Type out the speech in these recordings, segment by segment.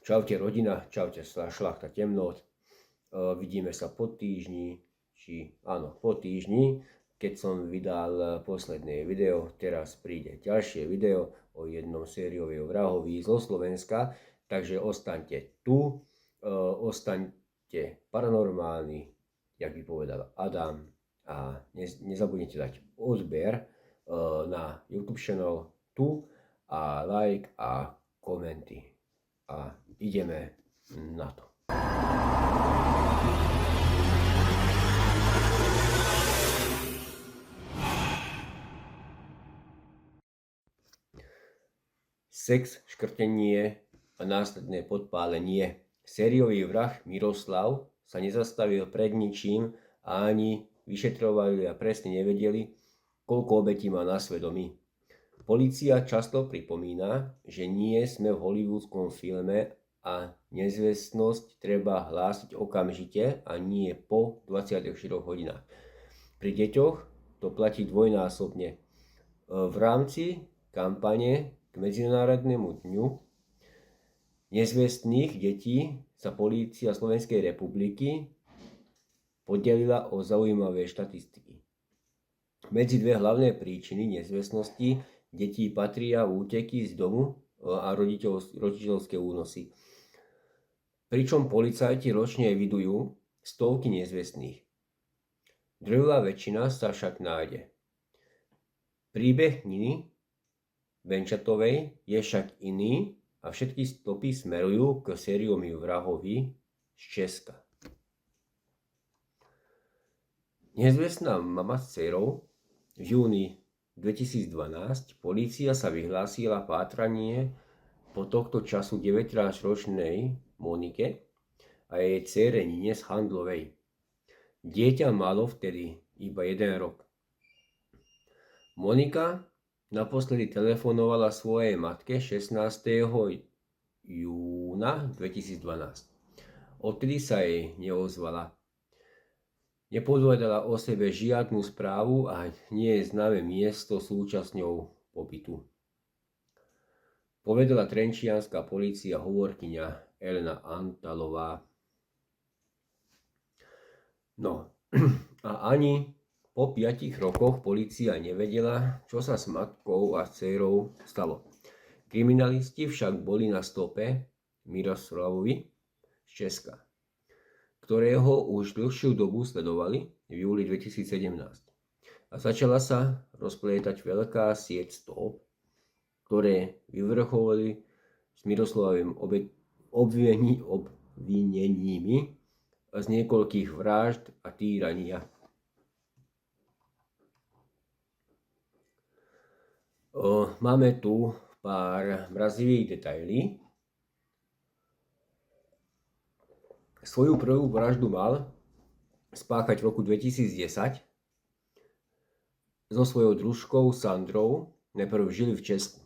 Čaute rodina, čaute šlachta temnot. Vidíme sa po týždni, po týždni, keď som vydal posledné video. Teraz príde ďalšie video o jednom sériovom vrahovi zo Slovenska, takže ostaňte tu, ostaňte paranormálni, jak by povedal Adam, a nezabudnite dať odber na YouTube channel tu a like a komenty. A ideme na to. Sex, škrtenie a následné podpálenie. Sériový vrah Miroslav sa nezastavil pred ničím a ani vyšetrovali a presne nevedeli, koľko obetí má na svedomí. Polícia často pripomína, že nie sme v hollywoodskom filme a nezvestnosť treba hlásiť okamžite a nie po 24 hodinách. Pri deťoch to platí dvojnásobne. V rámci kampane k Medzinárodnému dňu nezvestných detí sa polícia Slovenskej republiky podelila o zaujímavé štatistiky. Medzi dve hlavné príčiny nezvestnosti detí patria úteky z domu a rodičovské únosy. Pričom policajti ročne evidujú stovky nezvestných. Drvivá väčšina sa však nájde. Príbeh Niny Benčatovej je však iný a všetky stopy smerujú k sériovému vrahovi z Česka. Nezvestná mama s dcerou. V júni 2012 polícia sa vyhlásila pátranie po tohto času 19-ročnej Monike a jej dcére Nine z Handlovej. Dieťa malo vtedy iba 1 rok. Monika naposledy telefonovala svojej matke 16. júna 2012. Odtedy sa jej neozvala. Nepovedala o sebe žiadnu správu a nie je známe miesto súčasňou pobytu. Povedala trenčianska polícia hovorkyňa Elena Antalová. No a ani po 5 rokoch polícia nevedela, čo sa s matkou a dcérou stalo. Kriminalisti však boli na stope Miroslavovi z Česka, ktorého už dlhšiu dobu sledovali v júli 2017. A začala sa rozplietať veľká sieť stop, ktoré vyvrcholili s Miroslavovým obvineními z niekoľkých vražd a týrania. Máme tu pár mrazivých detailí. Svoju prvú vraždu mal spáchať v roku 2010 so svojou družkou Sandrou. Najprv žili v Česku.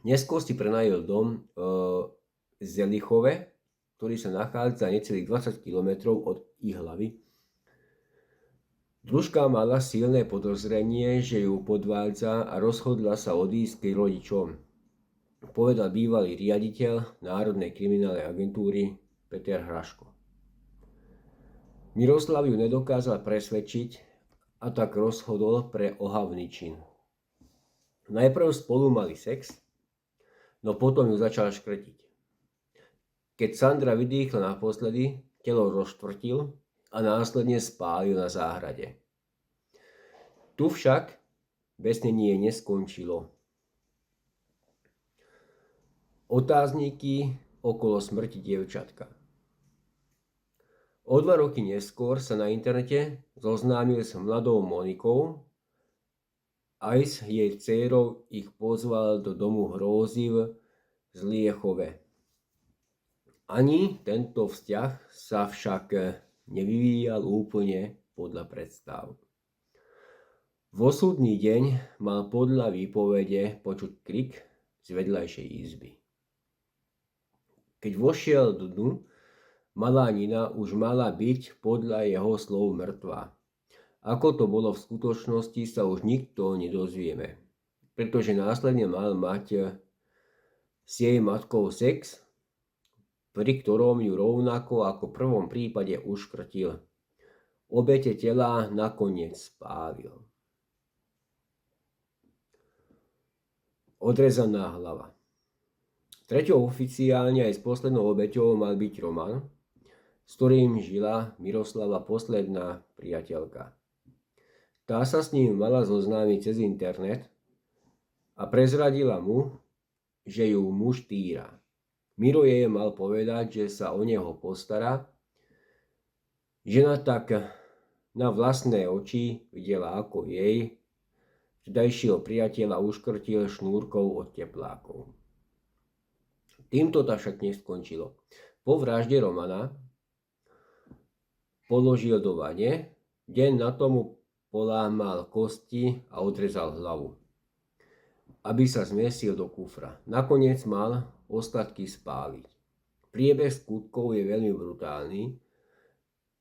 Neskôr si prenajal dom v Zelichove, ktorý sa nachádza necelých 20 km od Ihlavy. Družka mala silné podozrenie, že ju podvádza a rozhodla sa odísť k rodičom, povedal bývalý riaditeľ Národnej kriminálnej agentúry Peter Hraško. Miroslav ju nedokázal presvedčiť a tak rozhodol pre ohavný čin. Najprv spolu mali sex, no potom ju začal škrtiť. Keď Sandra vydýchla naposledy, telo rozštvrtil a následne spálil na záhrade. Tu však besnenie neskončilo. Otázniky okolo smrti dievčatka. O 2 roky neskôr sa na internete zoznámil s mladou Monikou. Aj s jej dcérou ich pozval do domu hrôzy v Zliechove. Ani tento vzťah sa však nevyvíjal úplne podľa predstav. Vo súdny deň mal podľa výpovede počuť krik z vedľajšej izby. Keď vošiel do dnu, malá Nina už mala byť podľa jeho slov mŕtva. Ako to bolo v skutočnosti, sa už nikto nedozvieme, pretože následne mal mať s jej matkou sex pri ktorom ju rovnako ako v prvom prípade uškrtil. Obete tela nakoniec spálil. Odrezaná hlava. Treťou oficiálne aj s poslednou obeťou mal byť Roman, s ktorým žila Miroslava posledná priateľka. Tá sa s ním mala zoznámiť cez internet a prezradila mu, že ju muž týra. Miro jej mal povedať, že sa o neho postará. Žena tak na vlastné oči videla, ako jej vtedajšieho priateľa uškrtil šnúrkou od teplákov. Týmto to však neskončilo. Po vražde Romana položil do vane, deň na tomu polámal kosti a odrezal hlavu, aby sa zmiestil do kufra. Nakoniec mal ostatky spáliť. Priebeh skutkov je veľmi brutálny.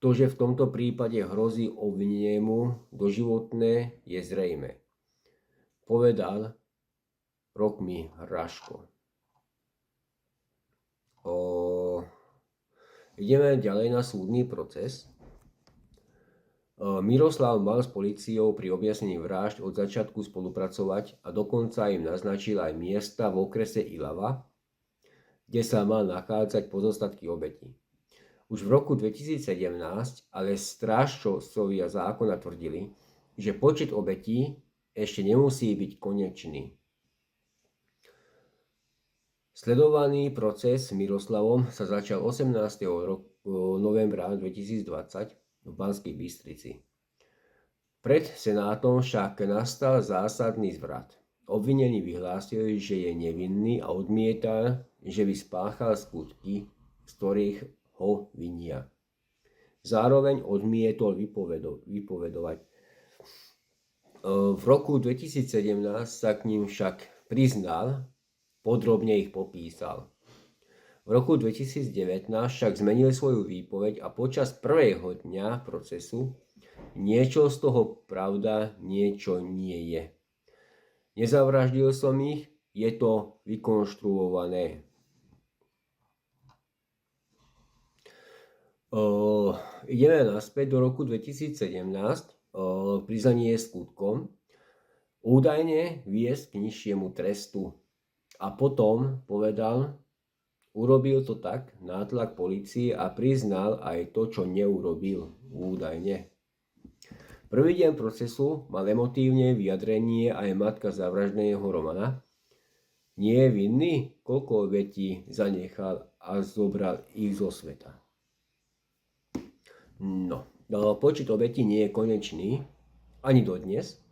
To, že v tomto prípade hrozí obvinenému doživotné, je zrejmé, povedal Rokmi Hraško. Ideme ďalej na súdny proces. Miroslav mal s políciou pri objasnení vražd od začiatku spolupracovať a dokonca im naznačil aj miesta v okrese Ilava, kde sa mal nachádzať pozostatky obetí. Už v roku 2017 ale strážcovia zákona tvrdili, že počet obetí ešte nemusí byť konečný. Sledovaný proces s Miroslavom sa začal 18. novembra 2020 v Banskej Bystrici. Pred senátom však nastal zásadný zvrat. Obvinený vyhlásil, že je nevinný a odmieta, že by spáchal skutky, z ktorých ho vinia. Zároveň odmietol vypovedovať. V roku 2017 sa k ním však priznal, podrobne ich popísal. V roku 2019 však zmenil svoju výpoveď a počas prvého dňa procesu niečo z toho pravda, niečo nie je. Nezavraždil som ich, je to vykonštruované. Ideme naspäť do roku 2017, priznanie skutkom, údajne viesť k nižšiemu trestu. A potom povedal, urobil to tak, nátlak polície a priznal aj to, čo neurobil, údajne. Prvý deň procesu mal emotívne vyjadrenie aj matka zavraždeného Romana. Nie je vinný, koľko obetí zanechal a zobral ich zo sveta. No, počet obetí nie je konečný, ani dodnes.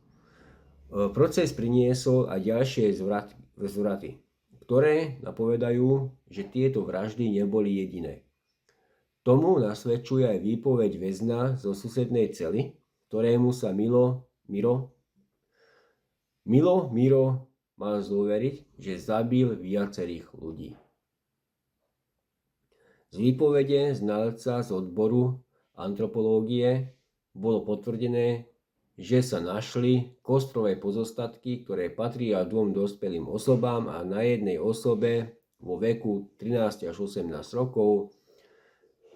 Proces priniesol aj ďalšie zvraty, ktoré napovedajú, že tieto vraždy neboli jediné. Tomu nasvedčuje aj výpoveď väzňa zo susednej cely, ktorému sa Miro mal zdôveriť, že zabil viacerých ľudí. Z výpovede znalca z odboru antropológie bolo potvrdené, že sa našli kostrové pozostatky, ktoré patria dvom dospelým osobám a na jednej osobe vo veku 13 až 18 rokov,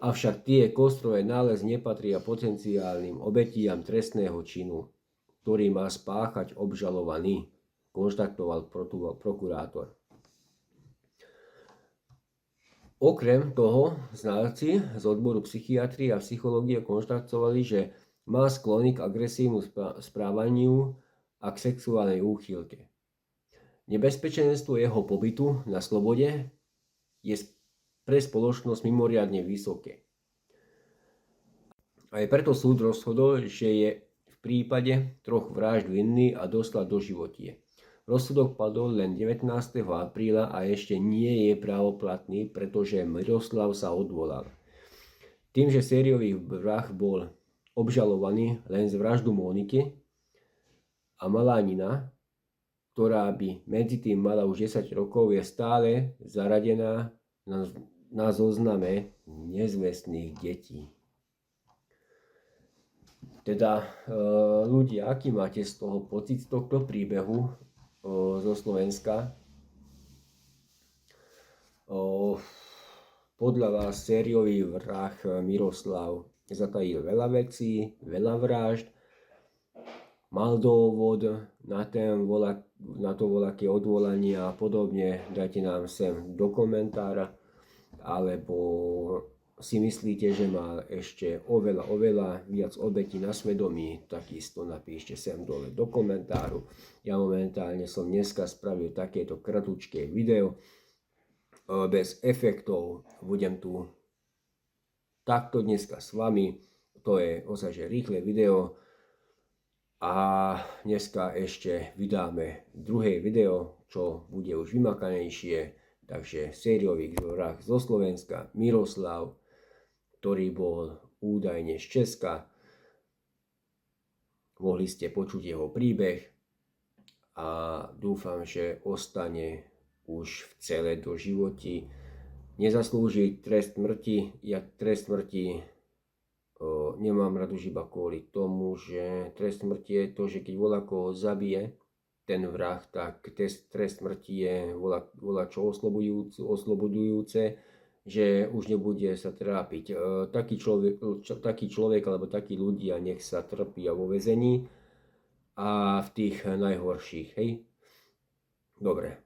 avšak tie kostrové nálezy nepatria potenciálnym obetiam trestného činu, ktorý má spáchať obžalovaný, konštatoval prokurátor. Okrem toho znalci z odboru psychiatrie a psychológie konštatovali, že má sklony k agresívnu správaniu a k sexuálnej úchylke. Nebezpečenstvo jeho pobytu na slobode je pre spoločnosť mimoriadne vysoké. Aj preto súd rozhodol, že je v prípade 3 vražd vinný a dostal doživotie. Rozsudok padol len 19. apríla a ešte nie je právoplatný, pretože Miroslav sa odvolal. Tým, že sériový vrah bol obžalovaný len z vraždu Moniky a malá Nina, ktorá by medzi tým mala už 10 rokov, je stále zaradená na zozname nezvestných detí. Teda ľudia, aký máte z toho pocit z tohto príbehu zo Slovenska? podľa vás sériový vrah Miroslav zatajil veľa vecí, veľa vražd, mal dôvod na to voľaké odvolania a podobne, dajte nám sem do komentára, alebo si myslíte, že mal ešte oveľa viac obetí na svedomí, takisto napíšte sem dole do komentáru. Ja momentálne som dneska spravil takéto kratučké video, bez efektov, budem tu takto dneska s vami, to je ozaj rýchle video a dneska ešte vydáme druhé video, čo bude už vymakanejšie, takže sériový vrah zo Slovenska Miroslav, ktorý bol údajne z Česka. Mohli ste počuť jeho príbeh a dúfam, že ostane už v celé do životi. Nezaslúži trest smrti. Ja trest smrti nemám rád už iba kvôli tomu, že trest smrti je to, že keď voľakoho zabije ten vrah, tak trest smrti je voľačo oslobodujúce, že už nebude sa trápiť. Taký človek alebo takí ľudia nech sa trpia vo väzení a v tých najhorších, hej. Dobre,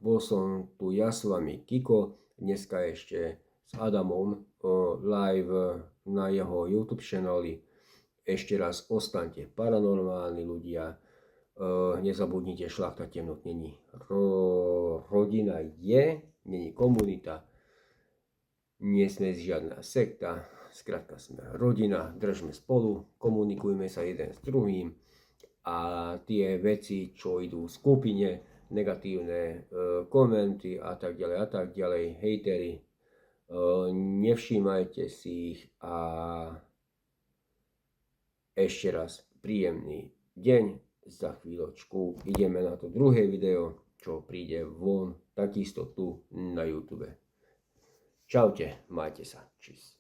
bol som tu ja s vami Kiko, dneska ešte s Adamom live na jeho YouTube channeli. Ešte raz ostaňte paranormálni ľudia, nezabudnite, šľachta temnot není rodina není komunita, nie sme žiadna sekta, skrátka sme rodina, držme spolu, komunikujme sa jeden s druhým. A tie veci, čo idú v skupine, negatívne komenty a tak ďalej, hejtery, nevšímajte si ich a ešte raz príjemný deň. Za chvíľočku ideme na to druhé video, čo príde von takisto tu na YouTube. Čaute, majte sa, čís.